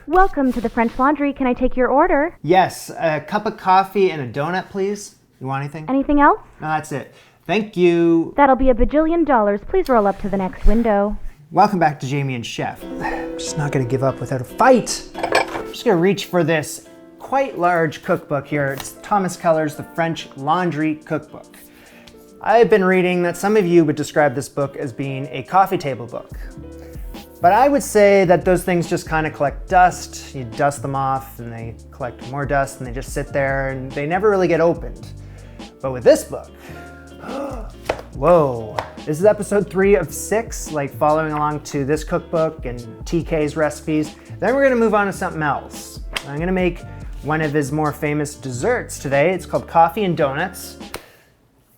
Welcome to the French Laundry. Can I take your order? Yes, a cup of coffee and a donut, please. You want anything? Anything else? No, that's it. Thank you. That'll be $1 bajillion. Please roll up to the next window. Welcome back to Jamie and Chef. I'm just not gonna give up without a fight. I'm just gonna reach for this quite large cookbook here. It's Thomas Keller's The French Laundry Cookbook. I've been reading that some of you would describe this book as being a coffee table book. But I would say that those things just kind of collect dust. You dust them off and they collect more dust and they just sit there and they never really get opened. But with this book, whoa. This is episode 3 of 6, like following along to this cookbook and TK's recipes. Then we're gonna move on to something else. I'm gonna make one of his more famous desserts today. It's called coffee and donuts.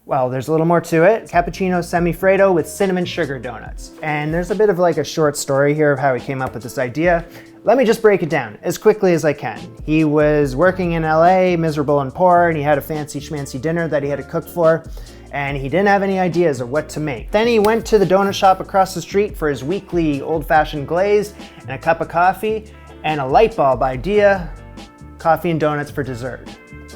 Well, there's a little more to it. Cappuccino semifreddo with cinnamon sugar donuts. And there's a bit of like a short story here of how he came up with this idea. Let me just break it down as quickly as I can. He was working in LA, miserable and poor, and he had a fancy schmancy dinner that he had to cook for, and he didn't have any ideas of what to make. Then he went to the donut shop across the street for his weekly old-fashioned glaze and a cup of coffee and a light bulb idea, coffee and donuts for dessert.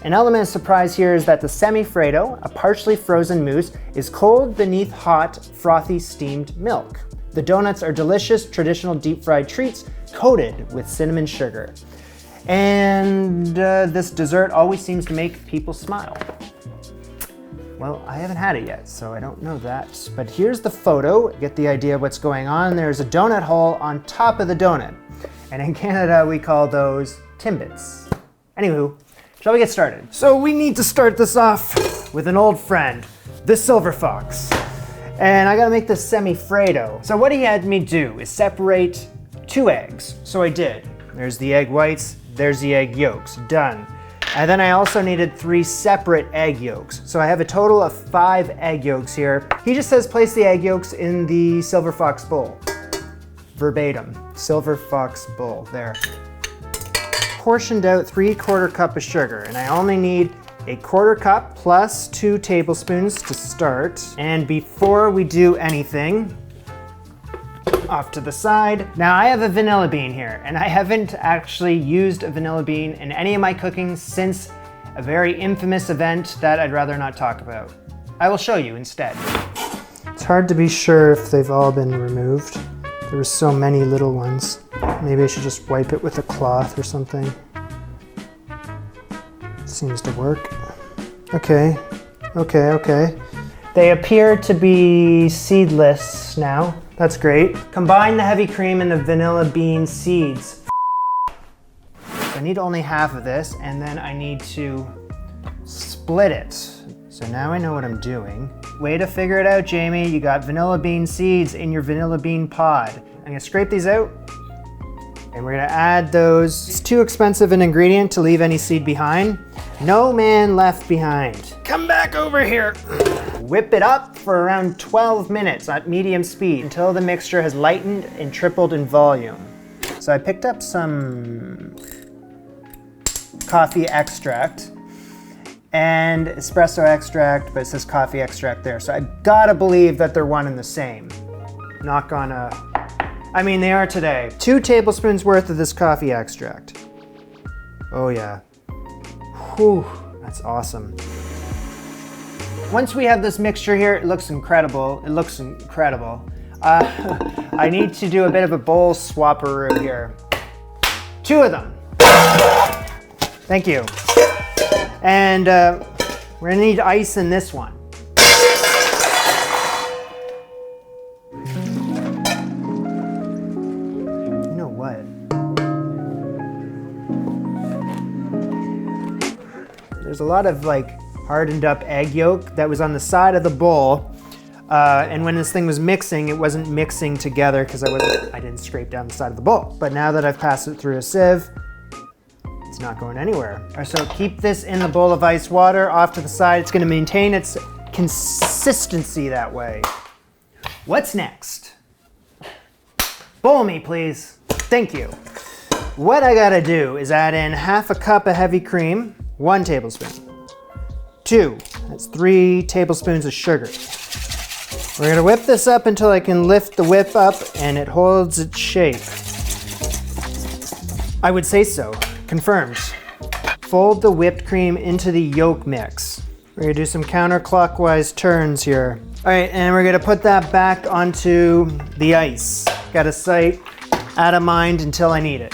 An element of surprise here is that the semifreddo, a partially frozen mousse, is cold beneath hot, frothy steamed milk. The donuts are delicious, traditional deep-fried treats coated with cinnamon sugar. And this dessert always seems to make people smile. Well, I haven't had it yet, so I don't know that. But here's the photo. Get the idea of what's going on. There's a donut hole on top of the donut. And in Canada, we call those Timbits. Anywho, shall we get started? So we need to start this off with an old friend, the Silver Fox. And I gotta make this semifreddo. So what he had me do is separate 2 eggs. So I did. There's the egg whites, there's the egg yolks, done. And then I also needed 3 separate egg yolks. So I have a total of 5 egg yolks here. He just says place the egg yolks in the Silver Fox bowl. Verbatim, Silver Fox bowl, there. Portioned out 3/4 cup of sugar, and I only need 1/4 cup plus 2 tablespoons to start. And before we do anything, off to the side. Now I have a vanilla bean here, and I haven't actually used a vanilla bean in any of my cooking since a very infamous event that I'd rather not talk about. I will show you instead. It's hard to be sure if they've all been removed. There were so many little ones. Maybe I should just wipe it with a cloth or something. Seems to work. Okay. They appear to be seedless now. That's great. Combine the heavy cream and the vanilla bean seeds. I need only half of this, and then I need to split it. So now I know what I'm doing. Way to figure it out, Jamie. You got vanilla bean seeds in your vanilla bean pod. I'm gonna scrape these out, and we're gonna add those. It's too expensive an ingredient to leave any seed behind. No man left behind. Come back over here. Whip it up for around 12 minutes at medium speed until the mixture has lightened and tripled in volume. So I picked up some coffee extract and espresso extract, but it says coffee extract there. So I gotta believe that they're one and the same. Not gonna, I mean, they are today. 2 tablespoons worth of this coffee extract. Oh yeah. Whew, that's awesome. Once we have this mixture here, it looks incredible. I need to do a bit of a bowl swapperoo here. 2 of them. Thank you. And we're gonna need ice in this one. You know what? There's a lot of like hardened up egg yolk that was on the side of the bowl. And when this thing was mixing, it wasn't mixing together because I didn't scrape down the side of the bowl. But now that I've passed it through a sieve, it's not going anywhere. All right, so keep this in the bowl of ice water off to the side. It's gonna maintain its consistency that way. What's next? Bowl me, please. Thank you. What I gotta do is add in 1/2 cup of heavy cream, 1 tablespoon. 2, that's 3 tablespoons of sugar. We're gonna whip this up until I can lift the whip up and it holds its shape. I would say so. Confirmed. Fold the whipped cream into the yolk mix. We're gonna do some counterclockwise turns here. All right, and we're gonna put that back onto the ice. Got a sight out of mind until I need it.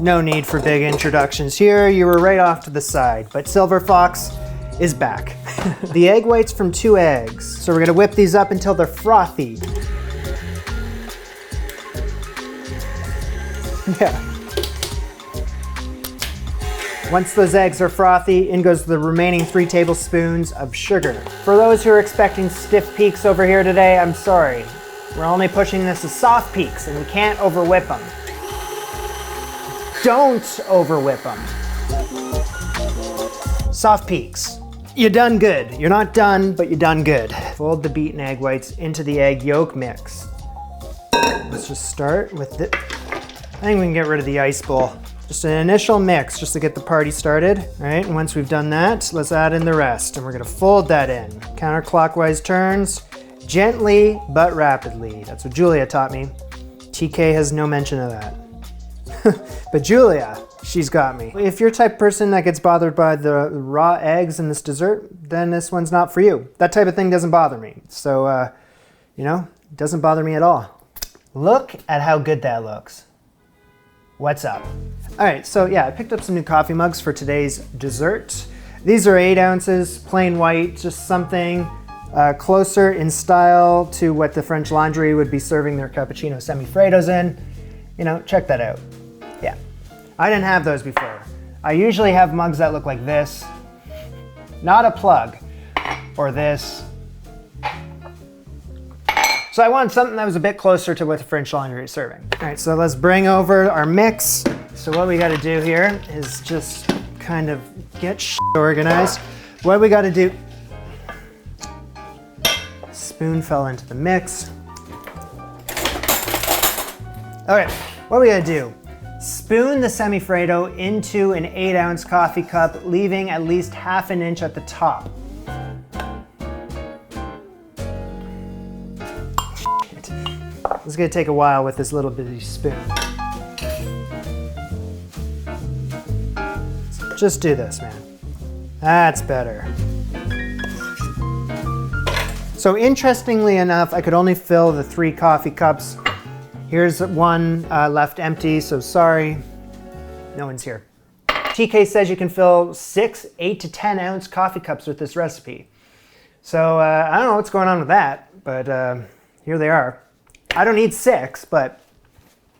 No need for big introductions here. You were right off to the side, but Silver Fox is back. The egg whites from 2 eggs. So we're gonna whip these up until they're frothy. Yeah. Once those eggs are frothy, in goes the remaining 3 tablespoons of sugar. For those who are expecting stiff peaks over here today, I'm sorry. We're only pushing this as soft peaks and we can't over whip them. Don't over whip them. Soft peaks. You done good. You're not done, but you done good. Fold the beaten egg whites into the egg yolk mix. Let's just start with it. I think we can get rid of the ice bowl. Just an initial mix just to get the party started. All right, and once we've done that, let's add in the rest. And we're gonna fold that in. Counterclockwise turns, gently but rapidly. That's what Julia taught me. TK has no mention of that. But Julia, she's got me. If you're the type of person that gets bothered by the raw eggs in this dessert, then this one's not for you. That type of thing doesn't bother me. So, you know, it doesn't bother me at all. Look at how good that looks. What's up? All right, so yeah, I picked up some new coffee mugs for today's dessert. These are 8 ounces, plain white, just something closer in style to what the French Laundry would be serving their cappuccino semifreddos in. You know, check that out. Yeah, I didn't have those before. I usually have mugs that look like this, not a plug, or this. So I wanted something that was a bit closer to what the French Laundry is serving. All right, so let's bring over our mix. So what we gotta do here is just kind of get organized. What we gotta do, spoon fell into the mix. Okay, what we gotta do, spoon the semifreddo into an 8-ounce coffee cup, leaving at least ½ an inch at the top. This is gonna take a while with this little bitty spoon. Just do this, man. That's better. So interestingly enough, I could only fill the 3 coffee cups. Here's one left empty, so sorry, no one's here. TK says you can fill 6 8 to 10 ounce coffee cups with this recipe. So I don't know what's going on with that, but here they are. I don't need 6, but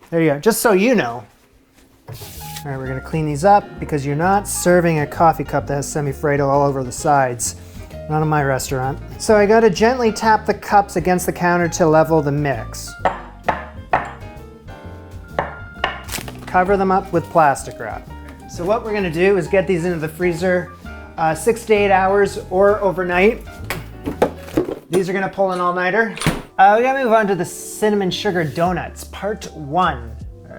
there you go, just so you know. All right, we're gonna clean these up because you're not serving a coffee cup that has semifreddo all over the sides. Not in my restaurant. So I gotta gently tap the cups against the counter to level the mix. Cover them up with plastic wrap. So what we're gonna do is get these into the freezer 6 to 8 hours or overnight. These are gonna pull an all-nighter. We gotta move on to the cinnamon sugar donuts, part 1.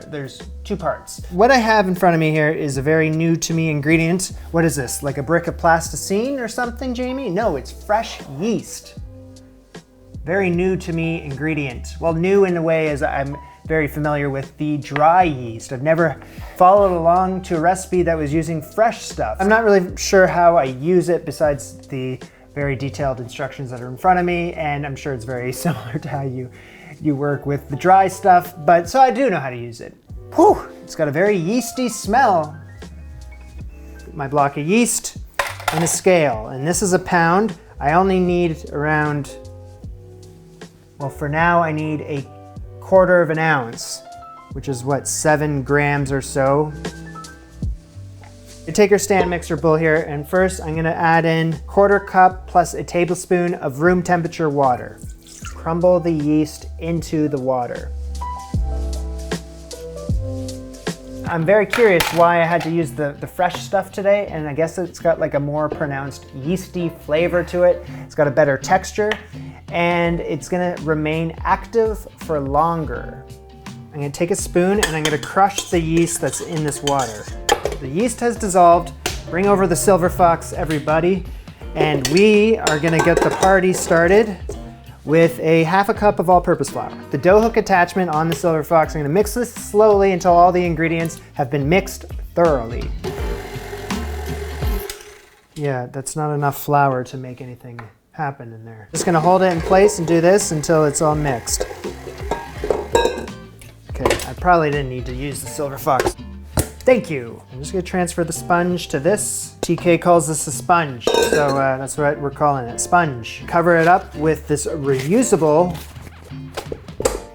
There's 2 parts. What I have in front of me here is a very new to me ingredient. What is this, like a brick of plasticine or something, Jamie? No, it's fresh yeast. Very new to me ingredient. Well, new in a way as I'm very familiar with the dry yeast. I've never followed along to a recipe that was using fresh stuff. I'm not really sure how I use it besides the very detailed instructions that are in front of me, and I'm sure it's very similar to how you work with the dry stuff, but so I do know how to use it. Whew, it's got a very yeasty smell. My block of yeast and a scale, and this is a pound. I only need around, well, for now I need a 1/4 ounce, which is what, 7 grams or so. You take your stand mixer bowl here, and first I'm gonna add in 1/4 cup plus a tablespoon of room temperature water. Crumble the yeast into the water. I'm very curious why I had to use the fresh stuff today, and I guess it's got like a more pronounced yeasty flavor to it. It's got a better texture, and it's gonna remain active for longer. I'm gonna take a spoon and I'm gonna crush the yeast that's in this water. The yeast has dissolved. Bring over the Silver Fox, everybody, and we are gonna get the party started with a half a cup of all-purpose flour. The dough hook attachment on the Silver Fox, I'm gonna mix this slowly until all the ingredients have been mixed thoroughly. Yeah, that's not enough flour to make anything happen in there. Just gonna hold it in place and do this until it's all mixed. Okay, I probably didn't need to use the Silver Fox. Thank you. I'm just gonna transfer the sponge to this. TK calls this a sponge, so that's what we're calling it, sponge. Cover it up with this reusable.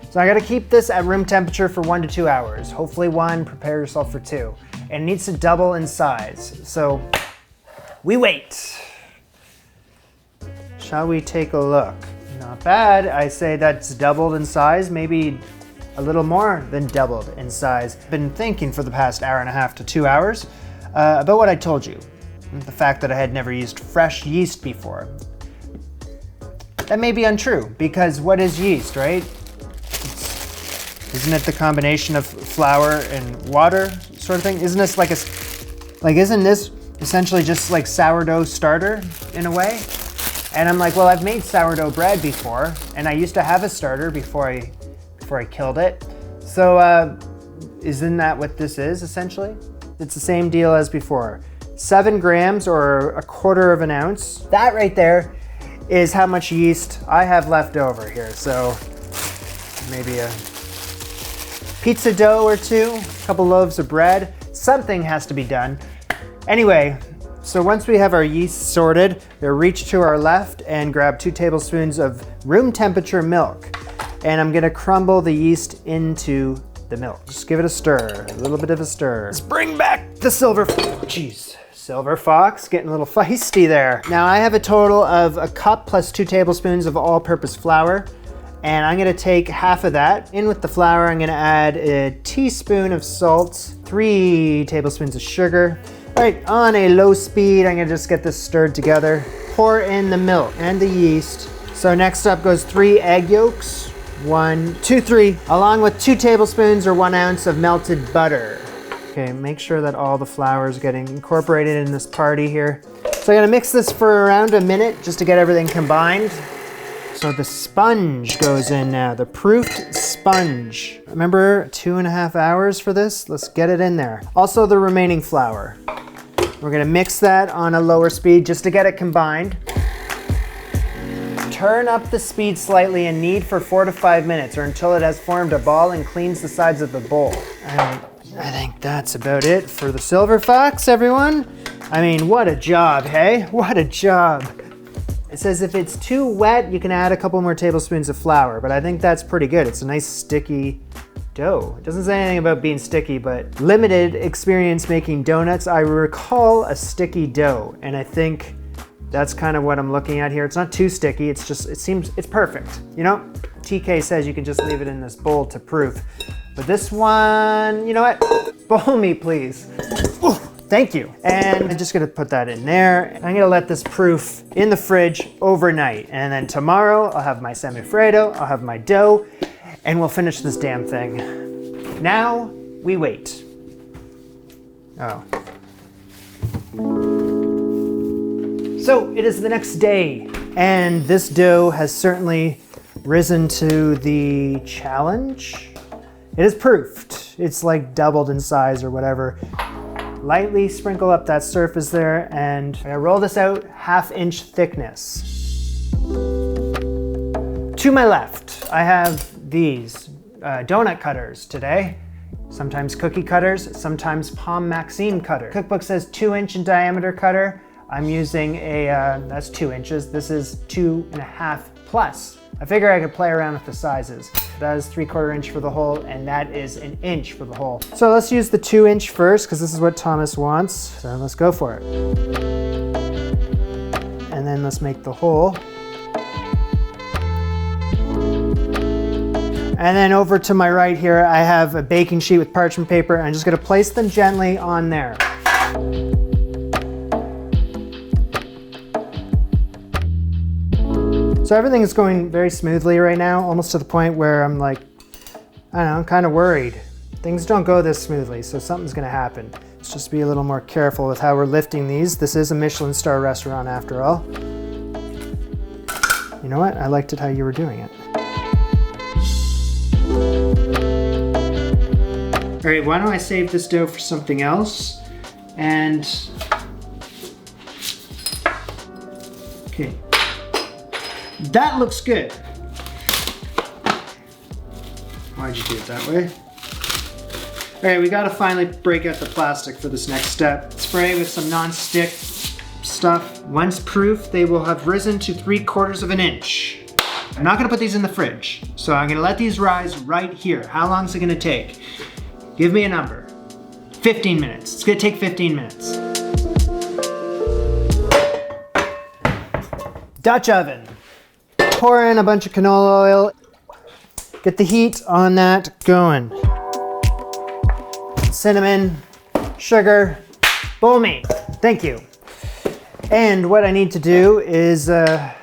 So I gotta keep this at room temperature for 1 to 2 hours. Hopefully 1, prepare yourself for 2. And it needs to double in size. So we wait. Shall we take a look? Not bad. I say that's doubled in size, maybe a little more than doubled in size. Been thinking for the past hour and a half to 2 hours about what I told you. The fact that I had never used fresh yeast before. That may be untrue, because what is yeast, right? Isn't it the combination of flour and water sort of thing? Isn't this isn't this essentially just like sourdough starter in a way? And I'm like, well, I've made sourdough bread before, and I used to have a starter before I killed it. So isn't that what this is essentially? It's the same deal as before. 7 grams or 1/4 of an ounce. That right there is how much yeast I have left over here. So maybe a pizza dough or 2, a couple loaves of bread. Something has to be done. Anyway, so once we have our yeast sorted, we'll reach to our left and grab 2 tablespoons of room temperature milk. And I'm gonna crumble the yeast into the milk. Just give it a stir, a little bit of a stir. Let's bring back the Silver Fox, getting a little feisty there. Now I have a total of a cup plus 2 tablespoons of all-purpose flour. And I'm gonna take half of that. In with the flour, I'm gonna add a teaspoon of salt, 3 tablespoons of sugar. All right, on a low speed, I'm gonna just get this stirred together. Pour in the milk and the yeast. So next up goes 3 egg yolks. 1, 2, 3, along with 2 tablespoons or 1 ounce of melted butter. Okay, make sure that all the flour is getting incorporated in this party here. So I'm gonna mix this for around a minute just to get everything combined. So the sponge goes in now, the proofed sponge. Remember, 2.5 hours for this? Let's get it in there. Also the remaining flour. We're gonna mix that on a lower speed just to get it combined. Turn up the speed slightly and knead for 4 to 5 minutes or until it has formed a ball and cleans the sides of the bowl. I think that's about it for the Silver Fox, everyone. I mean, what a job, hey? What a job. It says if it's too wet, you can add a couple more tablespoons of flour, but I think that's pretty good. It's a nice sticky dough. It doesn't say anything about being sticky, but limited experience making donuts, I recall a sticky dough, and I think that's kind of what I'm looking at here. It's not too sticky, it's perfect. You know, TK says you can just leave it in this bowl to proof. But this one, you know what? Bowl me, please. Ooh, thank you. And I'm just gonna put that in there. I'm gonna let this proof in the fridge overnight. And then tomorrow, I'll have my semifreddo, I'll have my dough, and we'll finish this damn thing. Now, we wait. Oh. So it is the next day, and this dough has certainly risen to the challenge. It is proofed. It's like doubled in size or whatever. Lightly sprinkle up that surface there, and I roll this out 1/2 inch thickness. To my left, I have these donut cutters today. Sometimes cookie cutters, sometimes Palm Maxime cutter. Cookbook says 2-inch in diameter cutter. I'm using that's 2 inches. This is 2.5 plus. I figure I could play around with the sizes. That is 3/4 inch for the hole, and that is 1 inch for the hole. So let's use the 2-inch first, because this is what Thomas wants. So let's go for it. And then let's make the hole. And then over to my right here, I have a baking sheet with parchment paper. I'm just gonna place them gently on there. So everything is going very smoothly right now, almost to the point where I'm like, I don't know, I'm kind of worried. Things don't go this smoothly, so something's gonna happen. Let's just be a little more careful with how we're lifting these. This is a Michelin star restaurant after all. You know what? I liked it how you were doing it. All right, why don't I save this dough for something else? And, okay. That looks good. Why'd you do it that way? All right, we gotta finally break out the plastic for this next step. Spray with some non-stick stuff. Once proof, they will have risen to 3/4 of an inch. I'm not gonna put these in the fridge, so I'm gonna let these rise right here. How long is it gonna take? Give me a number. 15 minutes. It's gonna take 15 minutes. Dutch oven. Pour in a bunch of canola oil. Get the heat on that going. Cinnamon, sugar, bowl me. Thank you. And what I need to do is, well,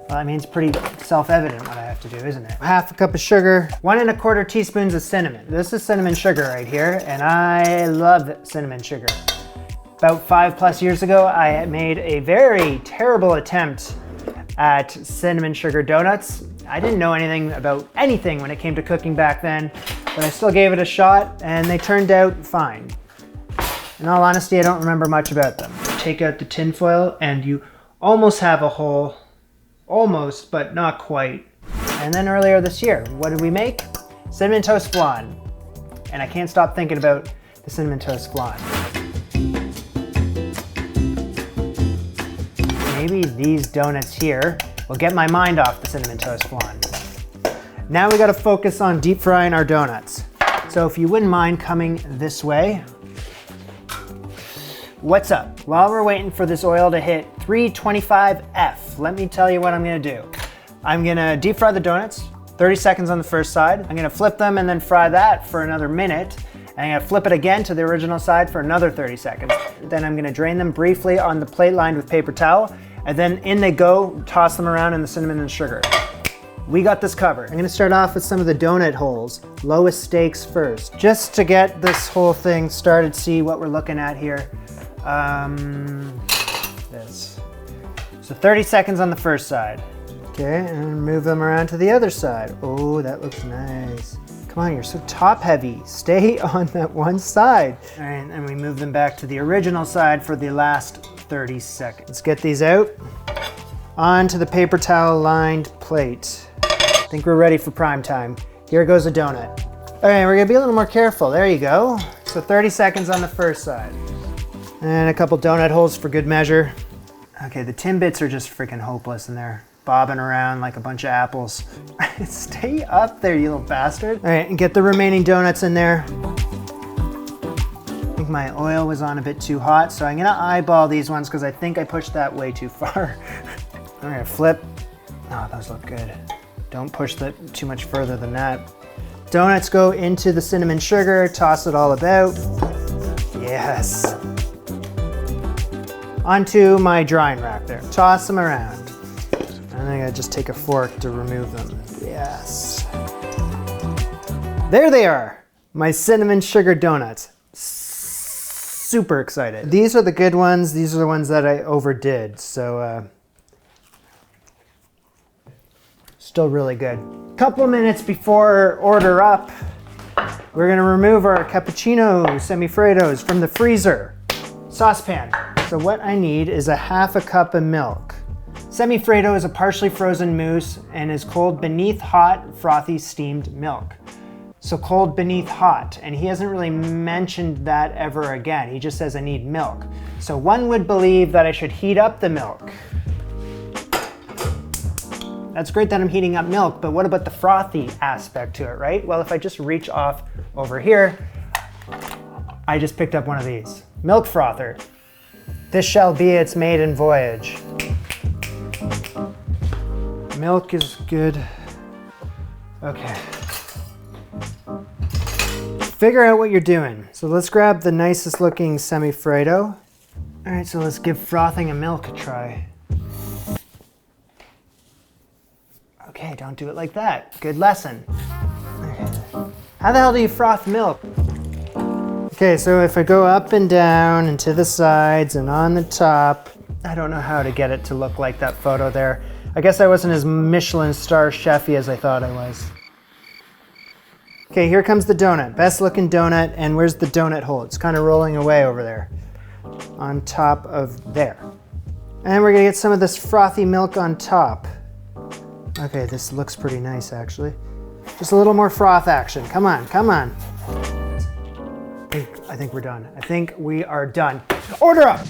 I mean, it's pretty self-evident what I have to do, isn't it? 1/2 cup of sugar, 1 1/4 teaspoons of cinnamon. This is cinnamon sugar right here, and I love cinnamon sugar. About 5+ years ago, I had made a very terrible attempt at cinnamon sugar donuts. I didn't know anything about anything when it came to cooking back then, but I still gave it a shot, and they turned out fine. In all honesty, I don't remember much about them. Take out the tin foil, and you almost have a hole. Almost, but not quite. And then earlier this year, what did we make? Cinnamon toast flan. And I can't stop thinking about the cinnamon toast flan. Maybe these donuts here will get my mind off the cinnamon toast flan. Now we gotta focus on deep frying our donuts. So if you wouldn't mind coming this way. What's up? While we're waiting for this oil to hit 325F, let me tell you what I'm gonna do. I'm gonna deep fry the donuts, 30 seconds on the first side. I'm gonna flip them and then fry that for another minute. And I'm gonna flip it again to the original side for another 30 seconds. Then I'm gonna drain them briefly on the plate lined with paper towel, and then in they go, toss them around in the cinnamon and sugar. We got this covered. I'm gonna start off with some of the donut holes, lowest stakes first, just to get this whole thing started, see what we're looking at here. This. So 30 seconds on the first side. Okay, and move them around to the other side. Oh, that looks nice. Come on, you're so top heavy. Stay on that one side. All right, and we move them back to the original side for the last 30 seconds. Let's get these out. Onto the paper towel lined plate. I think we're ready for prime time. Here goes a donut. All right, we're gonna be a little more careful. There you go. So 30 seconds on the first side. And a couple donut holes for good measure. Okay, the Timbits are just freaking hopeless in there, bobbing around like a bunch of apples. Stay up there, you little bastard. All right, and get the remaining donuts in there. I think my oil was on a bit too hot, so I'm gonna eyeball these ones because I think I pushed that way too far. All right, flip. Oh, those look good. Don't push that too much further than that. Donuts go into the cinnamon sugar, toss it all about. Yes. Onto my drying rack there. Toss them around. And I gotta just take a fork to remove them. Yes. There they are, my cinnamon sugar donuts. Super excited. These are the good ones. These are the ones that I overdid. So, still really good. Couple of minutes before order up, we're gonna remove our cappuccino semifreddos from the freezer. Saucepan. So what I need is 1/2 cup of milk. Semifreddo is a partially frozen mousse and is cold beneath hot, frothy steamed milk. So cold beneath hot, and he hasn't really mentioned that ever again. He just says I need milk. So one would believe that I should heat up the milk. That's great that I'm heating up milk, but what about the frothy aspect to it, right? Well, if I just reach off over here, I just picked up one of these. Milk frother. This shall be its maiden voyage. Milk is good. Okay. Figure out what you're doing. So let's grab the nicest looking semifreddo. All right, so let's give frothing a milk a try. Okay, don't do it like that. Good lesson. Okay. How the hell do you froth milk? Okay, so if I go up and down and to the sides and on the top, I don't know how to get it to look like that photo there. I guess I wasn't as Michelin star chefy as I thought I was. Okay, here comes the donut. Best looking donut, and where's the donut hole? It's kind of rolling away over there on top of there. And we're gonna get some of this frothy milk on top. Okay, this looks pretty nice actually. Just a little more froth action. Come on, come on. I think we're done. I think we are done. Order up!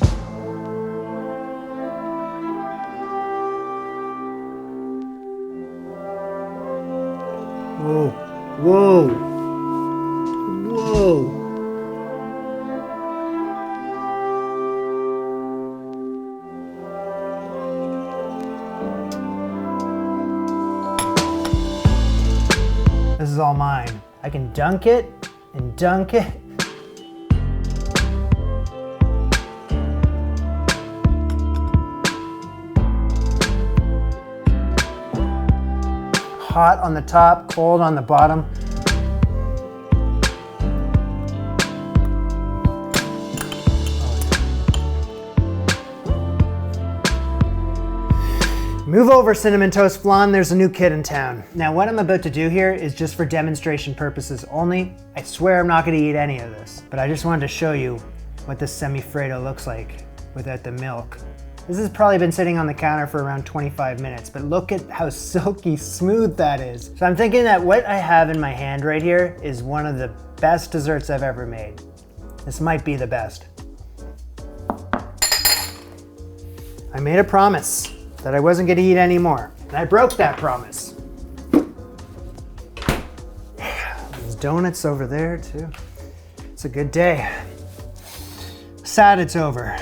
Whoa, whoa, whoa. This is all mine. I can dunk it and dunk it. Hot on the top, cold on the bottom. Move over, Cinnamon Toast Flan, there's a new kid in town. Now what I'm about to do here is just for demonstration purposes only. I swear I'm not gonna eat any of this, but I just wanted to show you what this semifreddo looks like without the milk. This has probably been sitting on the counter for around 25 minutes, but look at how silky smooth that is. So I'm thinking that what I have in my hand right here is one of the best desserts I've ever made. This might be the best. I made a promise that I wasn't gonna eat any more, and I broke that promise. There's donuts over there too. It's a good day. Sad it's over.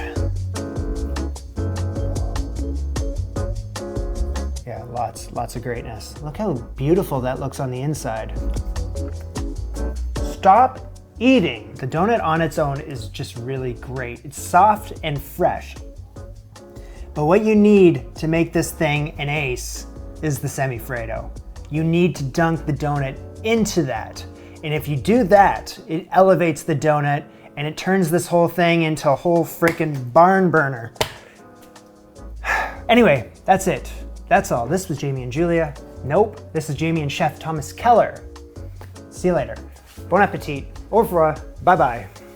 Yeah, lots of greatness. Look how beautiful that looks on the inside. Stop eating. The donut on its own is just really great. It's soft and fresh. But what you need to make this thing an ace is the semifreddo. You need to dunk the donut into that. And if you do that, it elevates the donut and it turns this whole thing into a whole freaking barn burner. Anyway, that's it. That's all. This was Jamie and Julia. Nope, this is Jamie and Chef Thomas Keller. See you later. Bon appetit. Au revoir. Bye-bye.